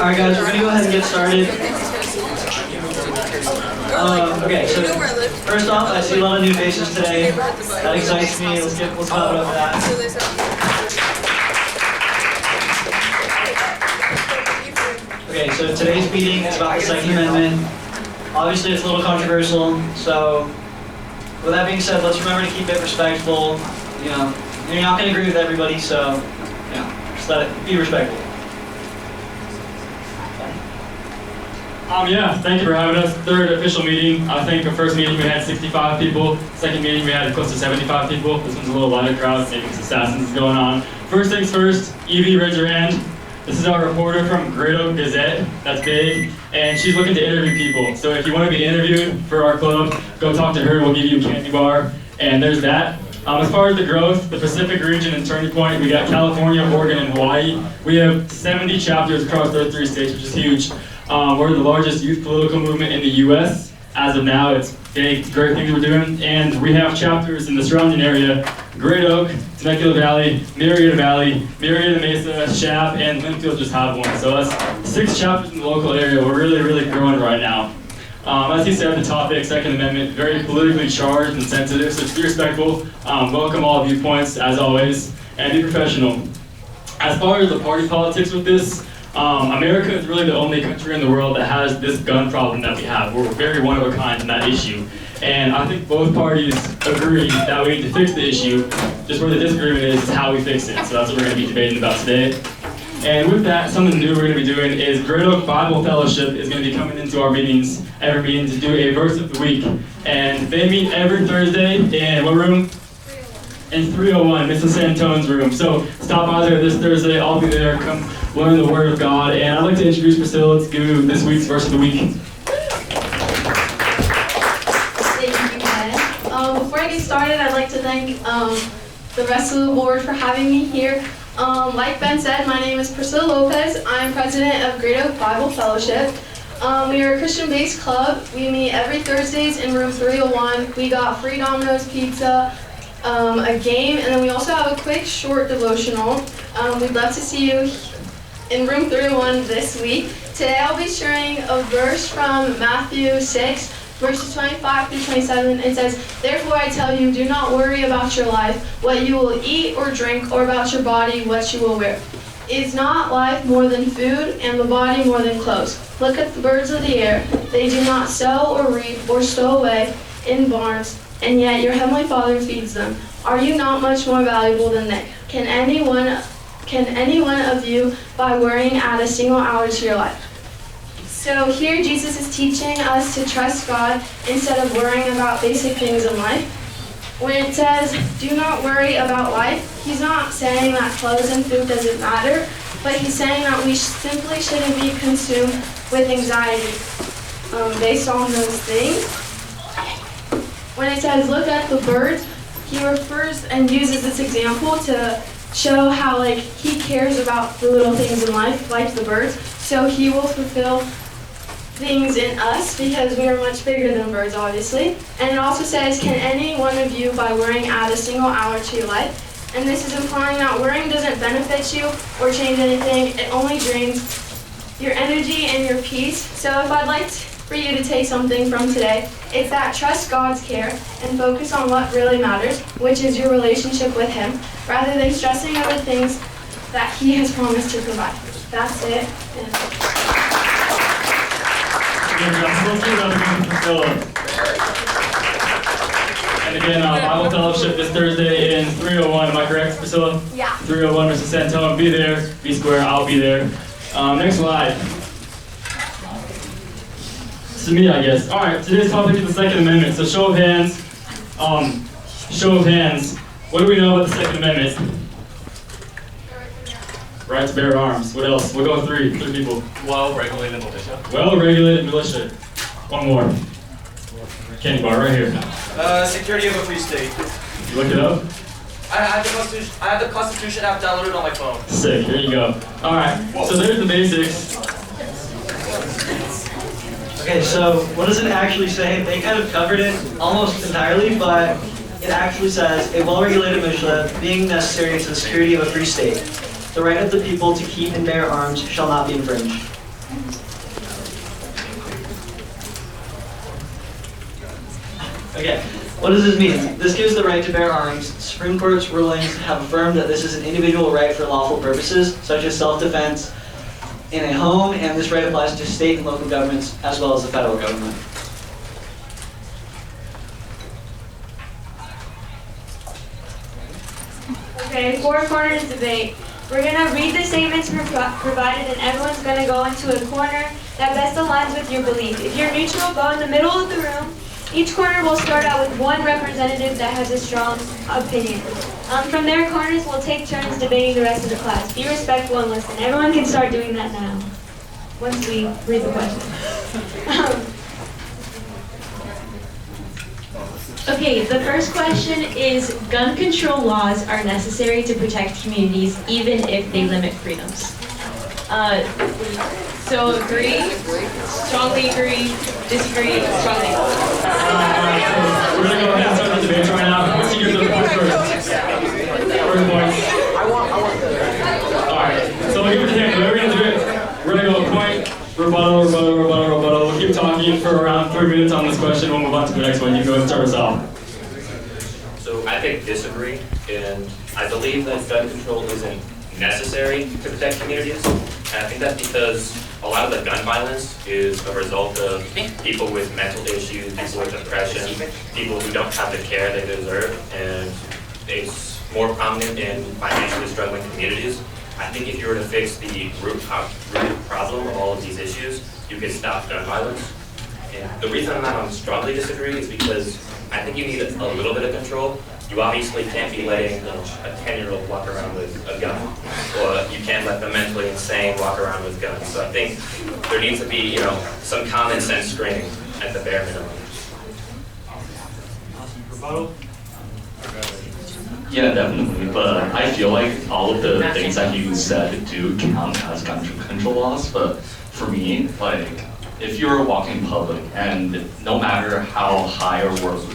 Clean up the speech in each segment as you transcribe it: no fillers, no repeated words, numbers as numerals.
Alright guys, we're gonna go ahead and get started. Okay, so first off, I see a lot of new faces today. That excites me. Let's clap it up for that. Okay, so today's meeting is about the Second Amendment. Obviously, it's a little controversial, so with that being said, let's remember to keep it respectful. You know, you're not going to agree with everybody, so just let it be respectful. Yeah, thank you for having us. Third official meeting. I think the first meeting we had 65 people. Second meeting we had close to 75 people. This one's a little lighter crowd, maybe some assassins going on. First things first, Evie, raise your hand. This is our reporter from GOHS Gazette. That's big. And she's looking to interview people. So if you want to be interviewed for our club, go talk to her. We'll give you a candy bar. And there's that. As far as the growth, the Pacific region and Turning Point, we got California, Oregon, and Hawaii. We have 70 chapters across those 3 states, which is huge. We're the largest youth political movement in the U.S. As of now, it's big, great things we're doing. And we have chapters in the surrounding area: Great Oak, Temecula Valley, Marietta Mesa, Shap, and Linfield just have one. So that's 6 chapters in the local area. We're really, really growing right now. As you said, the topic, Second Amendment, very politically charged and sensitive, so just be respectful. Welcome all viewpoints, as always, and be professional. As far as the party politics with this, America is really the only country in the world that has this gun problem that we have. We're very one of a kind in that issue. And I think both parties agree that we need to fix the issue. Just where the disagreement is how we fix it. So that's what we're going to be debating about today. And with that, something new we're going to be doing is Great Oak Bible Fellowship is going to be coming into our meetings, every meeting, to do a verse of the week. And they meet every Thursday in what room? In 301, Mrs. Santone's room. So stop by there this Thursday. I'll be there. Come learn the Word of God. And I'd like to introduce Priscilla. Let's do this week's verse of the week. Thank you, Ben. Before I get started, I'd like to thank the rest of the board for having me here. Like Ben said, my name is Priscilla Lopez. I'm president of Great Oak Bible Fellowship. We are a Christian-based club. We meet every Thursdays in room 301. We got free Domino's pizza, a game, and then we also have a quick short devotional. We'd love to see you in room 301 this week. Today I'll be sharing a verse from Matthew 6, verses 25 through 27. It says, "Therefore I tell you, do not worry about your life, what you will eat or drink, or about your body, what you will wear. Is not life more than food, and the body more than clothes? Look at the birds of the air. They do not sow or reap or stow away in barns, and yet your heavenly Father feeds them. Are you not much more valuable than they? Can any one of you, by worrying, add a single hour to your life?" So here Jesus is teaching us to trust God instead of worrying about basic things in life. When it says, do not worry about life, he's not saying that clothes and food doesn't matter, but he's saying that we simply shouldn't be consumed with anxiety based on those things. When it says, look at the birds, he refers and uses this example to show how he cares about the little things in life, like the birds, so he will fulfill things in us because we are much bigger than birds, obviously. And it also says, can any one of you, by worrying, add a single hour to your life? And this is implying that worrying doesn't benefit you or change anything. It only drains your energy and your peace. So if I'd like for you to take something from today, it's that trust God's care and focus on what really matters, which is your relationship with him, rather than stressing over things that he has promised to provide. That's it. And again, Bible Fellowship this Thursday in 301. Am I correct, Priscilla? Yeah. 301, Mrs. Santone. Be there. Be square. I'll be there. Next slide. This is me, I guess. All right. Today's topic is the Second Amendment. So show of hands. Show of hands. What do we know about the Second Amendment? Right to bear arms. What else? We'll go with three people. Well-regulated militia. Well-regulated militia. One more. Candy bar right here. Security of a free state. You look it up? I have the Constitution app downloaded on my phone. Sick. Here you go. All right. So there's the basics. Okay, so what does it actually say? They kind of covered it almost entirely, but it actually says, a well-regulated militia being necessary to the security of a free state. The right of the people to keep and bear arms shall not be infringed. Okay, what does this mean? This gives the right to bear arms. Supreme Court's rulings have affirmed that this is an individual right for lawful purposes, such as self-defense in a home, and this right applies to state and local governments as well as the federal government. Okay, four corners debate. We're gonna read the statements provided, and everyone's gonna go into a corner that best aligns with your belief. If you're neutral, go in the middle of the room. Each corner will start out with one representative that has a strong opinion. From their corners, we'll take turns debating the rest of the class. Be respectful and listen. Everyone can start doing that now, once we read the question. Okay, the first question is, gun control laws are necessary to protect communities even if they limit freedoms. So agree, strongly agree, disagree, strongly agree. We're gonna go ahead and start the debate right now. Let's give the points first. First points. Alright, so we'll give it to him. We're gonna do it. We're gonna go point, rebuttal, rebuttal, rebuttal, rebuttal. We'll keep talking for around 3 minutes on this question. We'll move on to the next one. You can go and start us off. So I think disagree, and I believe that gun control isn't necessary to protect communities. And I think that's because a lot of the gun violence is a result of people with mental issues, people with depression, people who don't have the care they deserve, and it's more prominent in financially struggling communities. I think if you were to fix the root problem of all of these issues, you could stop gun violence. And the reason I'm not strongly disagree is because I think you need a little bit of control. You obviously can't be letting a 10-year-old walk around with a gun, or you can't let the mentally insane walk around with guns. So I think there needs to be, some common sense screening at the bare minimum. Yeah, definitely. But I feel like all of the things that you said do count as gun control laws. But for me, like, if you're walking in public, and no matter how high or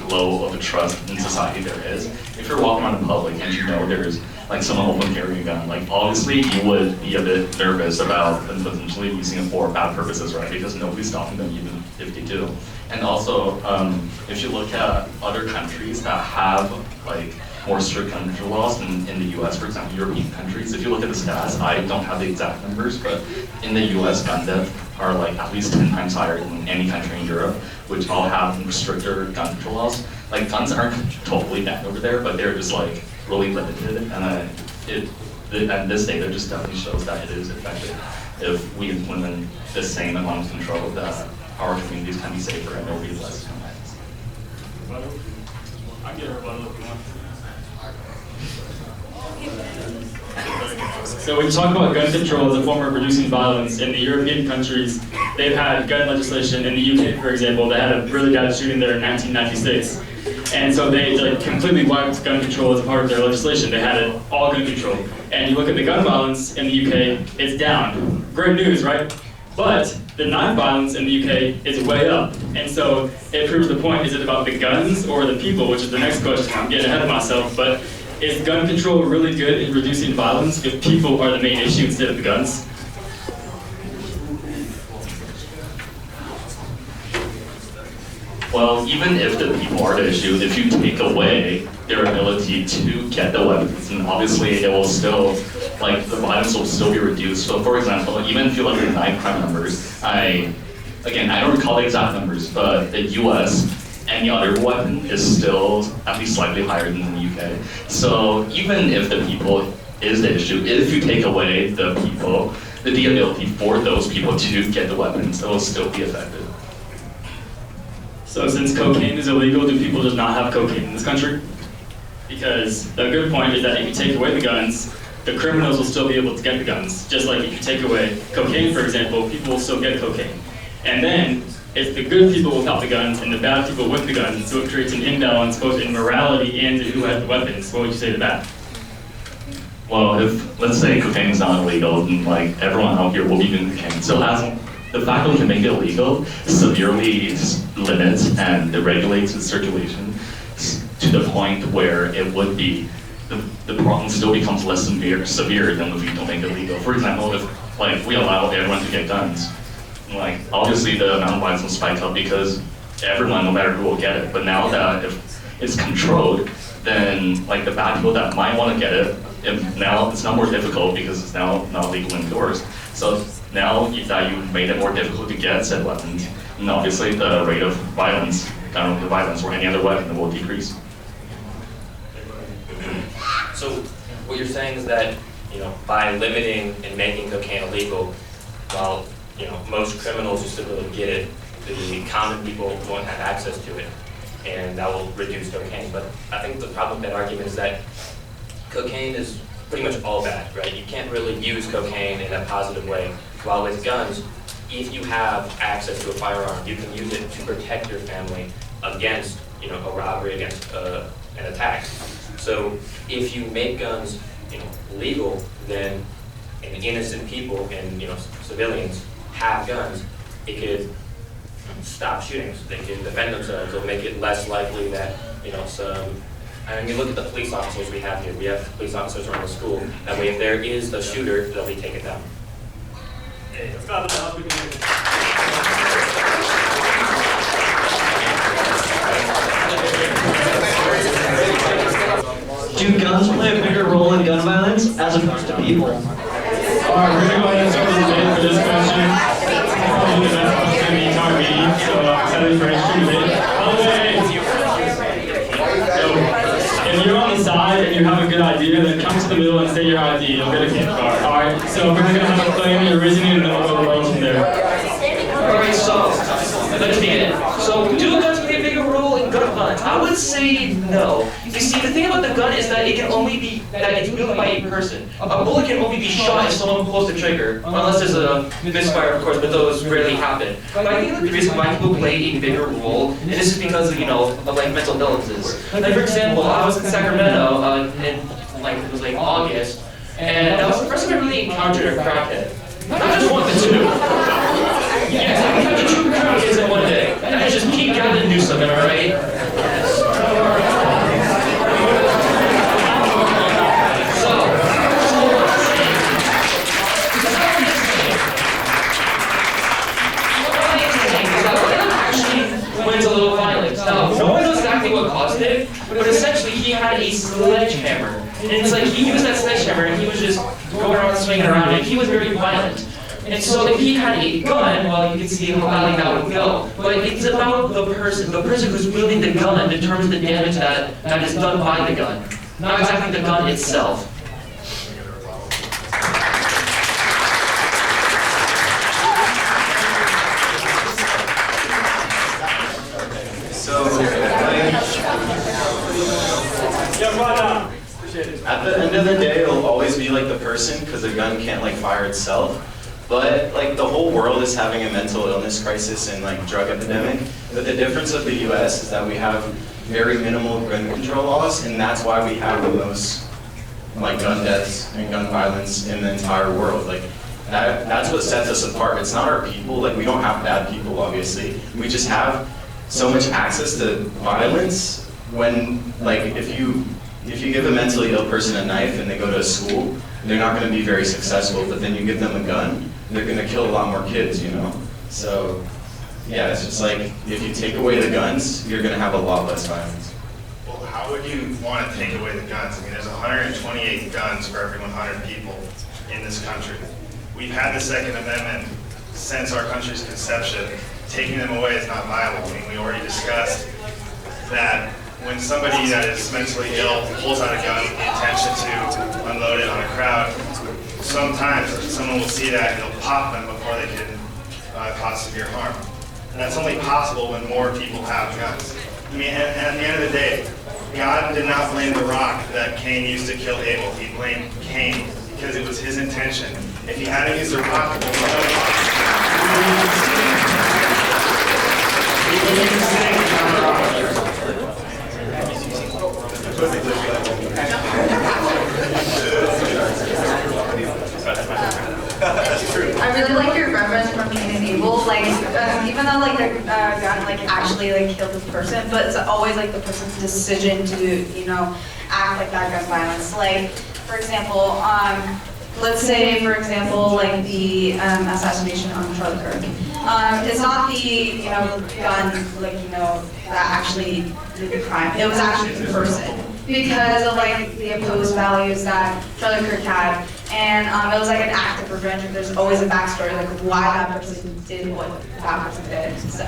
low of a trust in society there is, if you're walking around in public and you know there's like someone open carrying a gun, like obviously you would be a bit nervous about them potentially using it for bad purposes, right? Because nobody's stopping them even if they do. And also, if you look at other countries that have like more strict gun control laws in the US, for example, European countries, if you look at the stats, I don't have the exact numbers, but in the US, gun deaths are like at least 10 times higher than any country in Europe, which all have stricter gun control laws. Like guns aren't totally banned over there, but they're just like really limited, and at this data just definitely shows that it is effective if we implement the same amount of control that our communities can be safer and there will be less gun violence. I can get a rebuttal if you want. So when you talk about gun control as a form of reducing violence, in the European countries, they've had gun legislation. In the UK, for example, they had a really bad shooting there in 1996. And so they completely wiped gun control as a part of their legislation. They had it all gun control. And you look at the gun violence in the UK, it's down. Great news, right? But the knife violence in the UK is way up. And so it proves the point, is it about the guns or the people, which is the next question. I'm getting ahead of myself, but is gun control really good in reducing violence if people are the main issue instead of the guns? Well, even if the people are the issue, if you take away their ability to get the weapons, and obviously it will still, like, the violence will still be reduced. So for example, even if you look at the knife crime numbers, I don't recall the exact numbers, but the US, any other weapon is still at least slightly higher than in the UK. So even if the people is the issue, if you take away the people, the ability for those people to get the weapons, it will still be effective. So since cocaine is illegal, do people just not have cocaine in this country? Because the good point is that if you take away the guns, the criminals will still be able to get the guns. Just like if you take away cocaine, for example, people will still get cocaine. And then it's the good people without the guns and the bad people with the guns, so it creates an imbalance both in morality and in who has the weapons. What would you say to that? Well, if, let's say cocaine is not illegal, then like everyone out here will be doing cocaine. So as the fact that we can make it illegal severely limits and it regulates its circulation to the point where it would be, the problem still becomes less severe than if we don't make it legal. For example, if like we allow everyone to get guns, like obviously the amount of violence will spike up because everyone, no matter who, will get it. But now that if it's controlled, then like the bad people that might want to get it, now it's not more difficult because it's now not legal indoors. So now that you made it more difficult to get said weapons, and obviously the rate of violence, gun related violence or any other weapon will decrease. So what you're saying is that, you know, by limiting and making cocaine illegal, while, you know, most criminals will still be able to get it, the common people won't have access to it, and that will reduce cocaine. But I think the problem with that argument is that cocaine is pretty much all bad, right? You can't really use cocaine in a positive way. While with guns, if you have access to a firearm, you can use it to protect your family against, you know, a robbery, against an attack. So if you make guns, you know, legal, then innocent people and, you know, civilians have guns, it could stop shootings. They can defend themselves. It'll make it less likely that, you know, I mean, look at the police officers we have here. We have police officers around the school. That way, if there is a shooter, they'll be taken down. Hey, let's clap it up. Do guns play a bigger role in gun violence as opposed to people? Alright, we're gonna go ahead and start the debate for this question. Probably the best question in the entire meeting, so I'm excited for interesting debate. By the way, if you're on the side and you have a good idea, then come to the middle and say your idea. You'll get a gift card. Alright, so we're gonna have a claim your reasoning and then we'll go roll from there. Alright, so let's begin. So, do guns play a bigger role in gun violence? I would say no. You see, the thing about the gun is that it can only be, that it's wielded by a person. A bullet can only be shot if someone pulls the trigger, unless there's a misfire, of course, but those rarely happen. But I think that the reason why people play a bigger role, and this is because of, you know, of like mental illnesses. Like, for example, I was in Sacramento in like, it was like August, and that was the first time I really encountered a crackhead. Not just one, but two. Yes, I encountered two crackheads in one day. And I just keep out and do something, alright? Yes. Went a little violent. Now, no one knows exactly what caused it, but essentially he had a sledgehammer. And it's like he used that sledgehammer and he was just going around swinging around and he was very violent. And so if he had a gun, well, you can see how badly that would go. But it's about the person who's wielding the gun determines the damage that is done by the gun, not exactly the gun itself. At the end of the day, it'll always be like the person, because the gun can't like fire itself. But like the whole world is having a mental illness crisis and like drug epidemic. But the difference of the U.S. is that we have very minimal gun control laws, and that's why we have the most like gun deaths and gun violence in the entire world. Like that's what sets us apart. It's not our people. Like we don't have bad people, obviously. We just have so much access to violence when like if you give a mentally ill person a knife and they go to a school, they're not going to be very successful, but then you give them a gun, they're going to kill a lot more kids, you know? So, yeah, it's just like, if you take away the guns, you're going to have a lot less violence. Well, how would you want to take away the guns? I mean, there's 128 guns for every 100 people in this country. We've had the Second Amendment since our country's conception. Taking them away is not viable. I mean, we already discussed that when somebody that is mentally ill pulls out a gun with the intention to unload it on a crowd, sometimes someone will see that and they'll pop them before they can cause severe harm. And that's only possible when more people have guns. I mean, and at the end of the day, God did not blame the rock that Cain used to kill Abel. He blamed Cain because it was his intention. If he hadn't used the rock, I really like your reference from Cain and Abel. Like, even though like the gun like actually like killed this person, but it's always like the person's decision to, you know, act like that gun violence. Like, for example, let's say, for example, like the assassination on Charlie Kirk. It's not the, you know, gun, like, you know, that actually did the crime. It was actually the person, because of like the opposed values that Charlie Kirk had. And it was like an act of revenge. There's always a backstory, like why that person did what that person did. So.